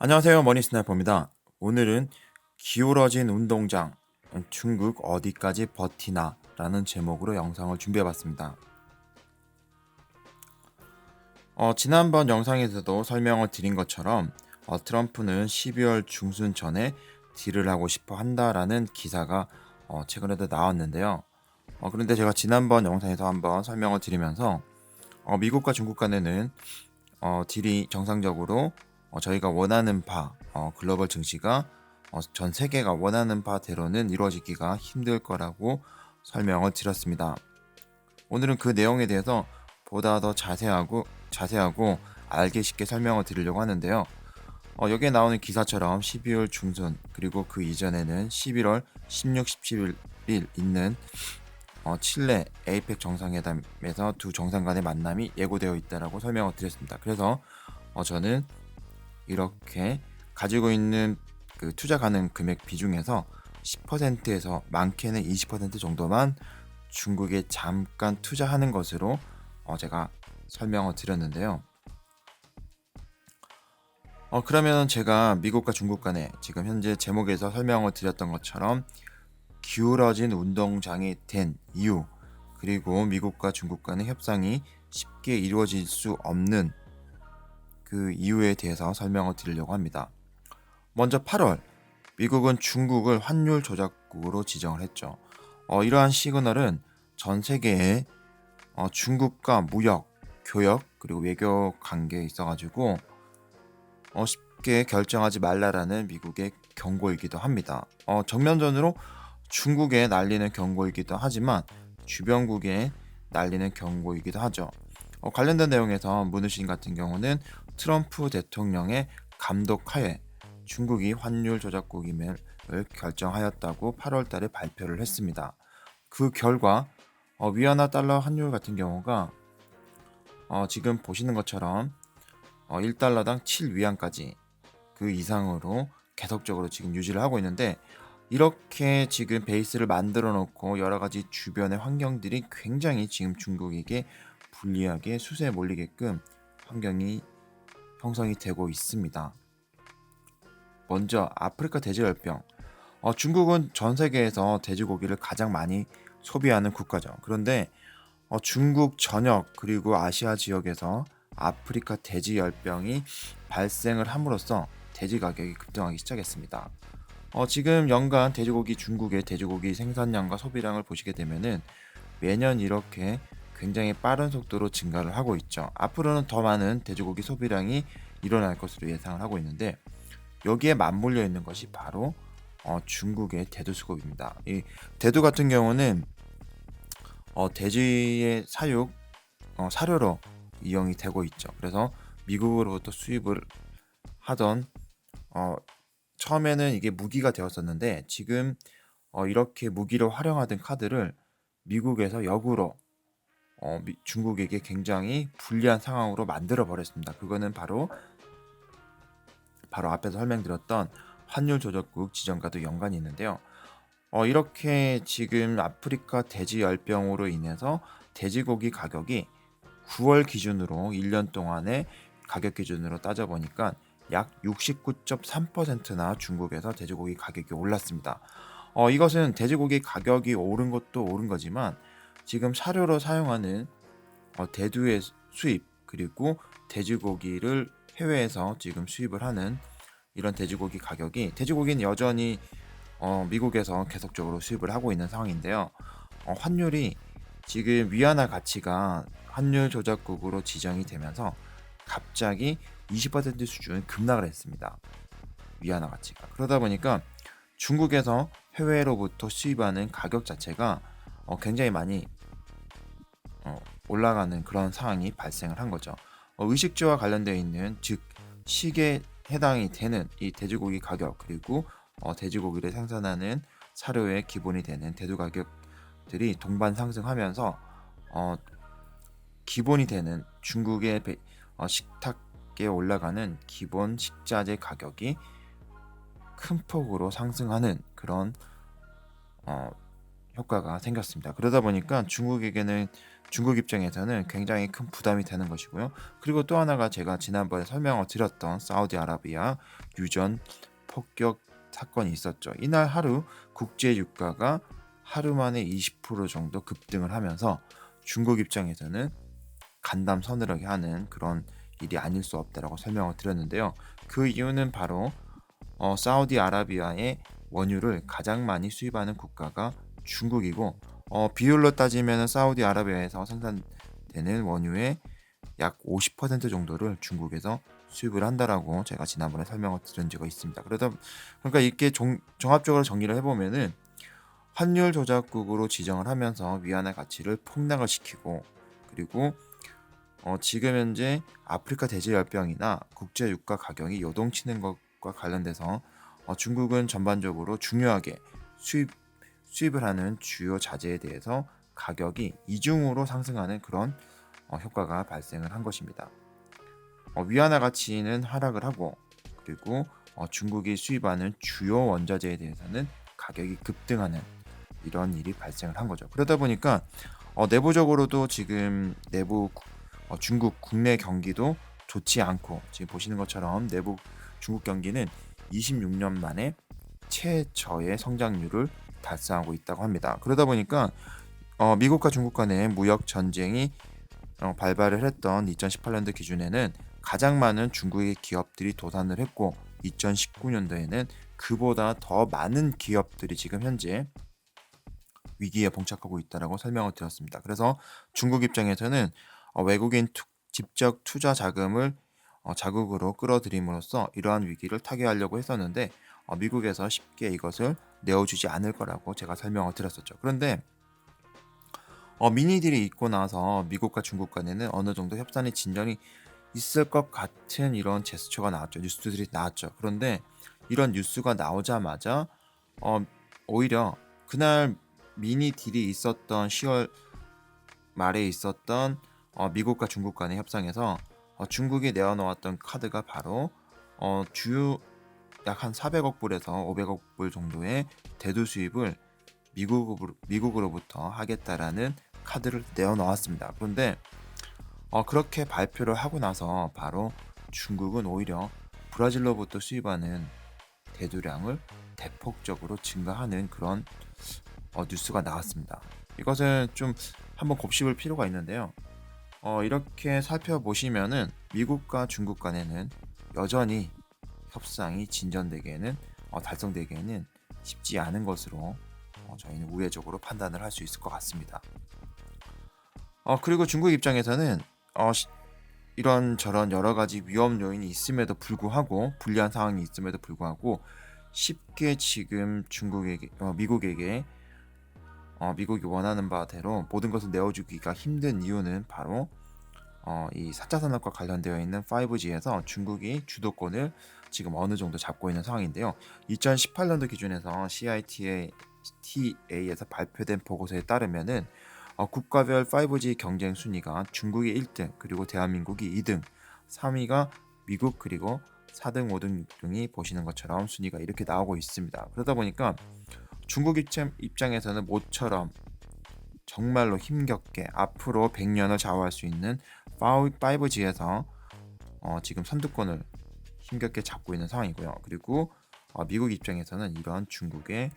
안녕하세요. 머니스나이퍼입니다. 오늘은 기울어진 운동장, 중국 어디까지 버티나 라는 제목으로 영상을 준비해봤습니다. 지난번 영상에서도 설명을 드린 것처럼 트럼프는 12월 중순 전에 딜을 하고 싶어 한다라는 기사가 최근에도 나왔는데요. 그런데 제가 지난번 영상에서 한번 설명을 드리면서 미국과 중국 간에는 딜이 정상적으로 저희가 원하는 바 글로벌 증시가 전 세계가 원하는 바대로는 이루어지기가 힘들 거라고 설명을 드렸습니다. 오늘은 그 내용에 대해서 보다 더 자세하고 알기 쉽게 설명을 드리려고 하는데요. 여기에 나오는 기사처럼 12월 중순 그리고 그 이전에는 11월 16, 17일 있는 칠레 에이펙 정상회담에서 두 정상 간의 만남이 예고되어 있다라고 설명을 드렸습니다. 그래서 저는 이렇게 가지고 있는 그 투자 가능 금액 비중에서 10%에서 많게는 20% 정도만 중국에 잠깐 투자하는 것으로 제가 설명을 드렸는데요. 그러면 제가 미국과 중국 간에 지금 현재 제목에서 설명을 드렸던 것처럼 기울어진 운동장이 된 이유, 그리고 미국과 중국 간의 협상이 쉽게 이루어질 수 없는 그 이유에 대해서 설명을 드리려고 합니다. 먼저 8월, 미국은 중국을 환율 조작국으로 지정을 했죠. 이러한 시그널은 전 세계에 중국과 무역, 교역, 그리고 외교 관계에 있어가지고 쉽게 결정하지 말라라는 미국의 경고이기도 합니다. 정면전으로 중국에 날리는 경고이기도 하지만 주변국에 날리는 경고이기도 하죠. 관련된 내용에서 문우신 같은 경우는 트럼프 대통령의 감독하에 중국이 환율 조작국임을 결정하였다고 8월 달에 발표를 했습니다. 그 결과 위안화 달러 환율 같은 경우가 지금 보시는 것처럼 1달러당 7위안까지 그 이상으로 계속적으로 지금 유지를 하고 있는데, 이렇게 지금 베이스를 만들어 놓고 여러 가지 주변의 환경들이 굉장히 지금 중국에게 불리하게 수세에 몰리게끔 환경이 형성이 되고 있습니다. 먼저 아프리카 돼지열병. 중국은 전 세계에서 돼지고기를 가장 많이 소비하는 국가죠. 그런데 중국 전역 그리고 아시아 지역에서 아프리카 돼지열병이 발생을 함으로써 돼지 가격이 급등하기 시작했습니다. 지금 연간 돼지고기 중국의 돼지고기 생산량과 소비량을 보시게 되면은 매년 이렇게 굉장히 빠른 속도로 증가를 하고 있죠. 앞으로는 더 많은 돼지고기 소비량이 일어날 것으로 예상을 하고 있는데, 여기에 맞물려 있는 것이 바로 중국의 대두 수급입니다. 이 대두 같은 경우는 돼지의 사육 사료로 이용이 되고 있죠. 그래서 미국으로부터 수입을 하던 처음에는 이게 무기가 되었었는데, 지금 이렇게 무기로 활용하던 카드를 미국에서 역으로 중국에게 굉장히 불리한 상황으로 만들어 버렸습니다. 그거는 바로 앞에서 설명드렸던 환율 조작국 지정과도 연관이 있는데요. 이렇게 지금 아프리카 돼지 열병으로 인해서 돼지고기 가격이 9월 기준으로 1년 동안의 가격 기준으로 따져보니까 약 69.3%나 중국에서 돼지고기 가격이 올랐습니다. 이것은 돼지고기 가격이 오른 것도 오른 거지만 지금 사료로 사용하는 대두의 수입, 그리고 돼지고기를 해외에서 지금 수입을 하는 이런 돼지고기 가격이, 돼지고기는 여전히 미국에서 계속적으로 수입을 하고 있는 상황인데요. 환율이 지금 위안화 가치가 환율 조작국으로 지정이 되면서 갑자기 20% 수준 급락을 했습니다. 위안화 가치가. 그러다 보니까 중국에서 해외로부터 수입하는 가격 자체가 굉장히 많이 올라가는 그런 상황이 발생을 한 거죠. 의식주와 관련되어 있는, 즉 식에 해당이 되는 이 돼지고기 가격, 그리고 돼지고기를 생산하는 사료의 기본이 되는 대두 가격들이 동반 상승하면서 기본이 되는 중국의 식탁에 올라가는 기본 식자재 가격이 큰 폭으로 상승하는 그런 효과가 생겼습니다. 그러다 보니까 중국에게는 중국 입장에서는 굉장히 큰 부담이 되는 것이고요. 그리고 또 하나가 제가 지난번에 설명을 드렸던 사우디아라비아 유전 폭격 사건이 있었죠. 이날 하루 국제 유가가 하루 만에 20% 정도 급등을 하면서 중국 입장에서는 간담 서늘하게 하는 그런 일이 아닐 수 없다라고 설명을 드렸는데요. 그 이유는 바로 사우디아라비아의 원유를 가장 많이 수입하는 국가가 중국이고, 비율로 따지면 사우디아라비아에서 생산되는 원유의 약 50% 정도를 중국에서 수입을 한다라고 제가 지난번에 설명을 드린 적이 있습니다. 그러니까 이렇게 종합적으로 정리를 해보면은 환율 조작국으로 지정을 하면서 위안화 가치를 폭락을 시키고, 그리고 지금 현재 아프리카 대제열병이나 국제 유가 가격이 요동치는 것과 관련돼서 중국은 전반적으로 중요하게 수입을 하는 주요 자재에 대해서 가격이 이중으로 상승하는 그런 효과가 발생을 한 것입니다. 위안화 가치는 하락을 하고, 그리고 중국이 수입하는 주요 원자재에 대해서는 가격이 급등하는 이런 일이 발생을 한 거죠. 그러다 보니까 내부적으로도 지금 중국 국내 경기도 좋지 않고, 지금 보시는 것처럼 내부 중국 경기는 26년 만에 최저의 성장률을 달성하고 있다고 합니다. 그러다 보니까 미국과 중국 간의 무역 전쟁이 발발을 했던 2018년도 기준에는 가장 많은 중국의 기업들이 도산을 했고, 2019년도에는 그보다 더 많은 기업들이 지금 현재 위기에 봉착하고 있다라고 설명을 드렸습니다. 그래서 중국 입장에서는 외국인 직접 투자 자금을 자국으로 끌어들임으로써 이러한 위기를 타개하려고 했었는데, 미국에서 쉽게 이것을 내어주지 않을 거라고 제가 설명을 드렸었죠. 그런데 미니딜이 있고 나서 미국과 중국 간에는 어느 정도 협상의 진전이 있을 것 같은 이런 제스처가 나왔죠. 뉴스들이 나왔죠. 그런데 이런 뉴스가 나오자마자 오히려 그날 미니 딜이 있었던 10월 말에 있었던 미국과 중국 간의 협상에서 중국이 내어놓았던 카드가 바로 주요 약 한 400억 불에서 500억 불 정도의 대두 수입을 미국으로부터 하겠다라는 카드를 내어놓았습니다. 그런데 그렇게 발표를 하고 나서 바로 중국은 오히려 브라질로부터 수입하는 대두량을 대폭적으로 증가하는 그런 뉴스가 나왔습니다. 이것은 좀 한번 곱씹을 필요가 있는데요. 이렇게 살펴보시면은 미국과 중국 간에는 여전히 협상이 진전되기에는 달성되기에는 쉽지 않은 것으로 저희는 우회적으로 판단을 할 수 있을 것 같습니다. 그리고 중국 입장에서는 이런 여러 가지 위험 요인이 있음에도 불구하고, 불리한 상황이 있음에도 불구하고 쉽게 지금 미국에게 미국이 원하는 바대로 모든 것을 내어주기가 힘든 이유는 바로 이 4차 산업과 관련되어 있는 5G에서 중국이 주도권을 지금 어느 정도 잡고 있는 상황인데요. 2018년도 기준에서 CITA에서 발표된 보고서에 따르면은 국가별 5G 경쟁 순위가 중국이 1등, 그리고 대한민국이 2등, 3위가 미국, 그리고 4등, 5등 등이 보시는 것처럼 순위가 이렇게 나오고 있습니다. 그러다 보니까 중국 입장에서는 모처럼 정말로 힘겹게 앞으로 100년을 좌우할 수 있는 5G에서 지금 선두권을 힘겹게 잡고 있는 상황이고요. 그리고 미국 입장에서는 이런 중국의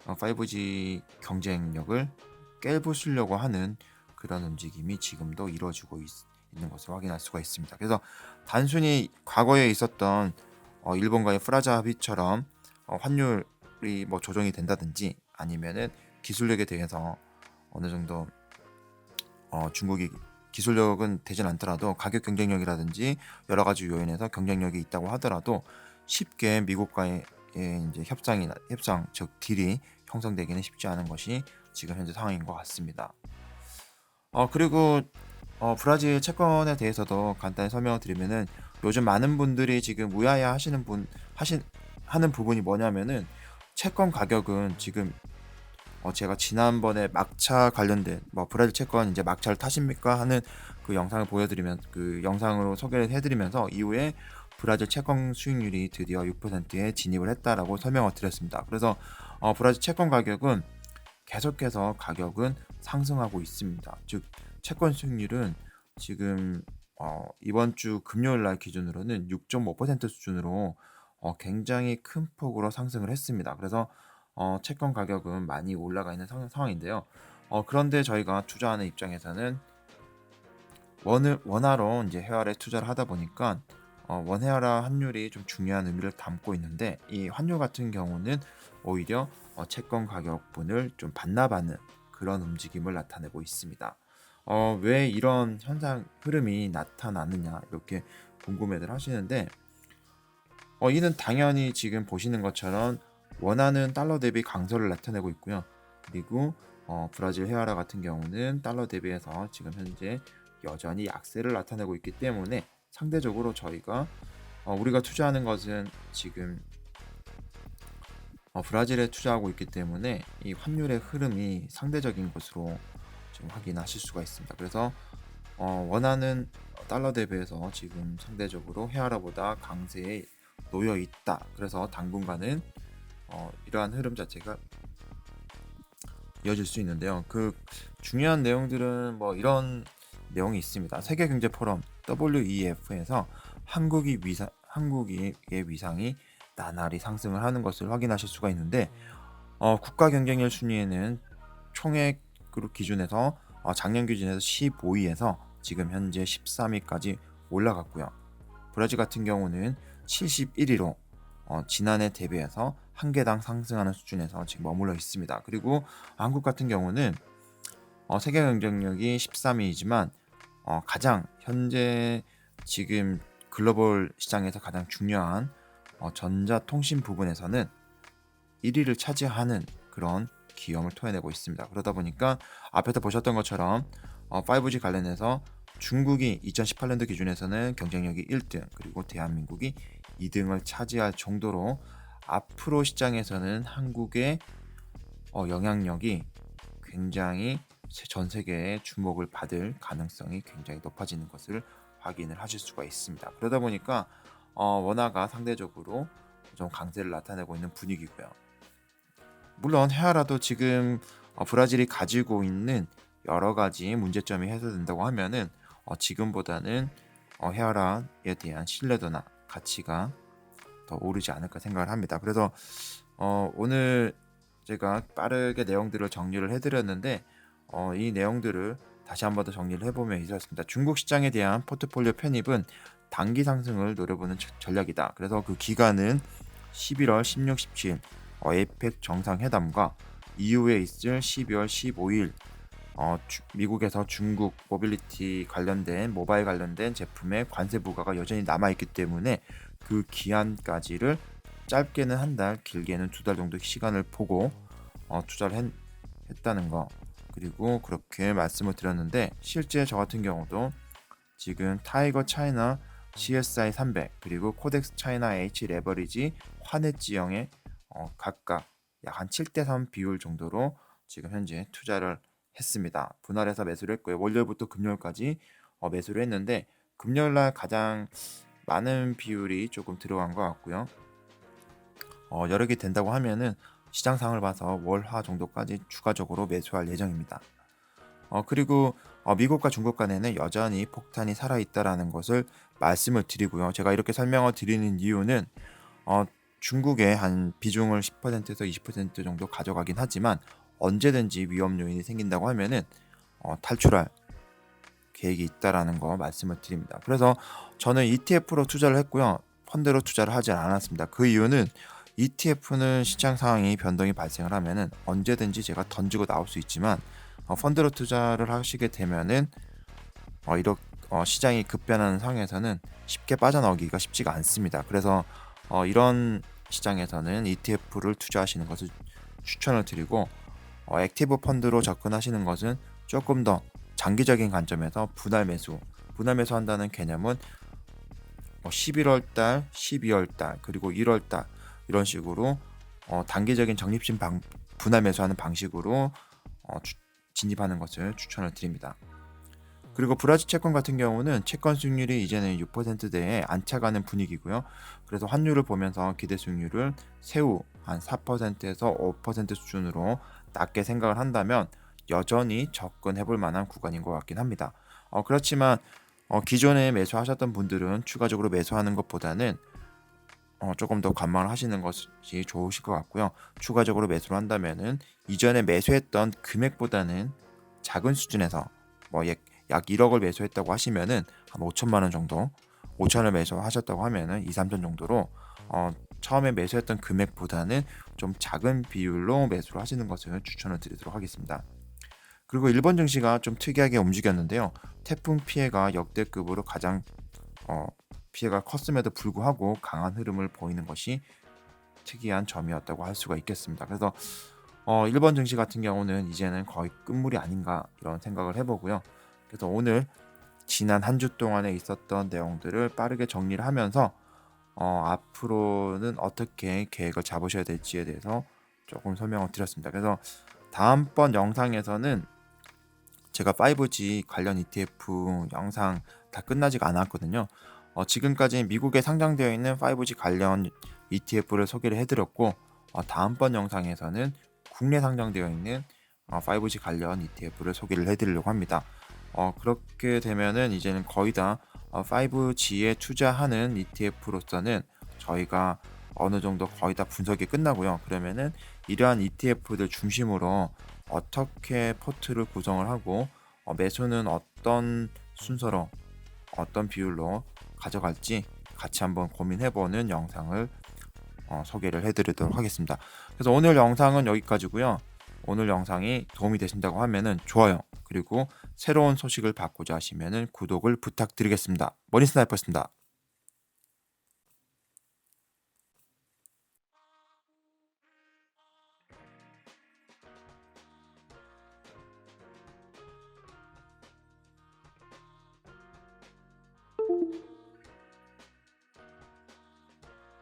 5G 경쟁력을 깨부수려고 하는 그런 움직임이 지금도 이루어지고 있는 것을 확인할 수가 있습니다. 그래서 단순히 과거에 있었던 일본과의 프라자 합의처럼 환율이 조정이 된다든지, 아니면은 기술력에 대해서 어느 정도 중국이 기술력은 되진 않더라도 가격 경쟁력이라든지 여러 가지 요인에서 경쟁력이 있다고 하더라도 쉽게 미국과의 이제 협상 즉 딜이 형성되기는 쉽지 않은 것이 지금 현재 상황인 것 같습니다. 그리고 브라질 채권에 대해서도 간단히 설명을 드리면은, 요즘 많은 분들이 지금 우야야 하는 부분이 뭐냐면은, 채권 가격은 지금 제가 지난번에 막차 관련된 브라질 채권 이제 막차를 타십니까 하는 그 영상을 보여드리면, 그 영상으로 소개를 해드리면서 이후에 브라질 채권 수익률이 드디어 6%에 진입을 했다라고 설명을 드렸습니다. 그래서 브라질 채권 가격은 계속해서 가격은 상승하고 있습니다. 즉 채권 수익률은 지금 이번 주 금요일 날 기준으로는 6.5% 수준으로 굉장히 큰 폭으로 상승을 했습니다. 그래서 채권 가격은 많이 올라가 있는 상황인데요. 그런데 저희가 투자하는 입장에서는 원화로 이제 헤아래 투자를 하다 보니까 원헤아라 환율이 좀 중요한 의미를 담고 있는데, 이 환율 같은 경우는 오히려 채권 가격분을 좀 반납하는 그런 움직임을 나타내고 있습니다. 왜 이런 현상 흐름이 나타나느냐 이렇게 궁금해들 하시는데, 이는 당연히 지금 보시는 것처럼 원화는 달러 대비 강세를 나타내고 있고요. 그리고 브라질 헤아라 같은 경우는 달러 대비해서 지금 현재 여전히 약세를 나타내고 있기 때문에 상대적으로 저희가 우리가 투자하는 것은 지금 브라질에 투자하고 있기 때문에 이 환율의 흐름이 상대적인 것으로 지금 확인하실 수가 있습니다. 그래서 원화는 달러 대비해서 지금 상대적으로 헤아라보다 강세에 놓여 있다. 그래서 당분간은 이러한 흐름 자체가 이어질 수 있는데요. 그 중요한 내용들은 뭐 이런 내용이 있습니다. 세계경제포럼 WEF에서 한국의 위상이 나날이 상승을 하는 것을 확인하실 수가 있는데, 국가 경쟁력 순위에는 총액으로 기준해서 작년 기준에서 15위에서 지금 현재 13위까지 올라갔고요. 브라질 같은 경우는 71위로 지난해 대비해서 한 개당 상승하는 수준에서 지금 머물러 있습니다. 그리고 한국 같은 경우는 세계 경쟁력이 13위이지만 가장 현재 지금 글로벌 시장에서 가장 중요한 전자통신 부분에서는 1위를 차지하는 그런 기염을 토해내고 있습니다. 그러다 보니까 앞에서 보셨던 것처럼 5G 관련해서 중국이 2018년도 기준에서는 경쟁력이 1등, 그리고 대한민국이 2등을 차지할 정도로 앞으로 시장에서는 한국의 영향력이 굉장히 전 세계에 주목을 받을 가능성이 굉장히 높아지는 것을 확인을 하실 수가 있습니다. 그러다 보니까 원화가 상대적으로 좀 강세를 나타내고 있는 분위기고요. 물론 헤아라도 지금 브라질이 가지고 있는 여러 가지 문제점이 해소된다고 하면은 지금보다는 헤아라에 대한 신뢰도나 가치가 더 오르지 않을까 생각을 합니다. 그래서 오늘 제가 빠르게 내용들을 정리를 해드렸는데, 이 내용들을 다시 한 번 더 정리를 해보면 이렇습니다. 중국 시장에 대한 포트폴리오 편입은 단기 상승을 노려보는 전략이다. 그래서 그 기간은 11월 16, 17 에이펙 정상회담과 이후에 있을 12월 15일 미국에서 중국 모빌리티 관련된 모바일 관련된 제품의 관세 부과가 여전히 남아있기 때문에 그 기한까지를 짧게는 한 달, 길게는 2달 정도 시간을 보고 투자를 했다는 거, 그리고 그렇게 말씀을 드렸는데, 실제 저 같은 경우도 지금 타이거 차이나 CSI 300 그리고 코덱스 차이나 H 레버리지 환해지형에 각각 약 한 7대3 비율 정도로 지금 현재 투자를 했습니다. 분할해서 매수를 했고요. 월요일부터 금요일까지 매수를 했는데, 금요일날 가장 많은 비율이 조금 들어간 것 같고요. 여러 개 된다고 하면은 시장 상을 봐서 월화 정도까지 추가적으로 매수할 예정입니다. 그리고 미국과 중국 간에는 여전히 폭탄이 살아있다라는 것을 말씀을 드리고요. 제가 이렇게 설명을 드리는 이유는 중국의 한 비중을 10%에서 20% 정도 가져가긴 하지만 언제든지 위험 요인이 생긴다고 하면은 탈출할 계획이 있다라는 거 말씀을 드립니다. 그래서 저는 ETF로 투자를 했고요. 펀드로 투자를 하지 않았습니다. 그 이유는 ETF는 시장 상황이 변동이 발생을 하면은 언제든지 제가 던지고 나올 수 있지만 펀드로 투자를 하시게 되면은 이렇게 시장이 급변하는 상황에서는 쉽게 빠져나오기가 쉽지가 않습니다. 그래서 이런 시장에서는 ETF를 투자하시는 것을 추천을 드리고, 액티브 펀드로 접근하시는 것은 조금 더 장기적인 관점에서 분할 매수 한다는 개념은 11월달, 12월달, 그리고 1월달 이런 식으로 단기적인 적립심 분할 매수하는 방식으로 진입하는 것을 추천을 드립니다. 그리고 브라질 채권 같은 경우는 채권 수익률이 이제는 6%대에 안착하는 분위기고요. 그래서 환율을 보면서 기대 수익률을 세후 한 4%에서 5% 수준으로 낮게 생각을 한다면 여전히 접근해 볼 만한 구간인 것 같긴 합니다. 그렇지만 기존에 매수하셨던 분들은 추가적으로 매수하는 것보다는 조금 더 관망을 하시는 것이 좋으실 것 같고요. 추가적으로 매수를 한다면은 이전에 매수했던 금액보다는 작은 수준에서 약 1억을 매수했다고 하시면은 한 5천만 원 정도, 5천을 매수하셨다고 하면은 2, 3천 정도로 처음에 매수했던 금액보다는 좀 작은 비율로 매수를 하시는 것을 추천을 드리도록 하겠습니다. 그리고 일본 증시가 좀 특이하게 움직였는데요. 태풍 피해가 역대급으로 가장 피해가 컸음에도 불구하고 강한 흐름을 보이는 것이 특이한 점이었다고 할 수가 있겠습니다. 그래서 일본 증시 같은 경우는 이제는 거의 끝물이 아닌가 이런 생각을 해보고요. 그래서 오늘 지난 한 주 동안에 있었던 내용들을 빠르게 정리를 하면서 앞으로는 어떻게 계획을 잡으셔야 될지에 대해서 조금 설명을 드렸습니다. 그래서 다음번 영상에서는 제가 5G 관련 ETF 영상 다 끝나지가 않았거든요. 지금까지 미국에 상장되어 있는 5G 관련 ETF를 소개를 해드렸고 다음번 영상에서는 국내 상장되어 있는 5G 관련 ETF를 소개를 해드리려고 합니다. 그렇게 되면은 이제는 거의 다 5G에 투자하는 ETF로서는 저희가 어느 정도 거의 다 분석이 끝나고요. 그러면은 이러한 ETF들 중심으로 어떻게 포트를 구성을 하고 매수는 어떤 순서로 어떤 비율로 가져갈지 같이 한번 고민해보는 영상을 소개를 해드리도록 하겠습니다. 그래서 오늘 영상은 여기까지고요. 오늘 영상이 도움이 되신다고 하면은 좋아요, 그리고 새로운 소식을 받고자 하시면은 구독을 부탁드리겠습니다. 머니 스나이퍼였습니다.